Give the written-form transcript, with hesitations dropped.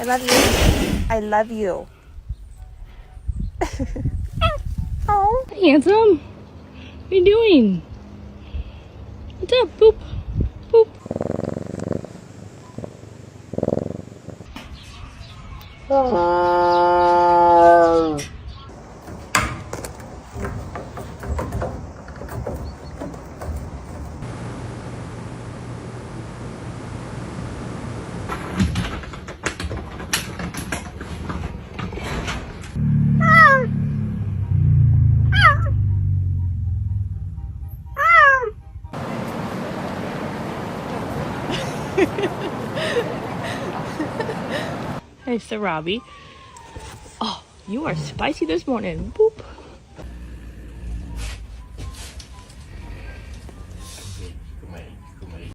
I love you. I love you. Oh. Hi, handsome. What are you doing? What's up? Boop. Boop. Hey, Sir Robbie. Oh, you are spicy this morning. Boop.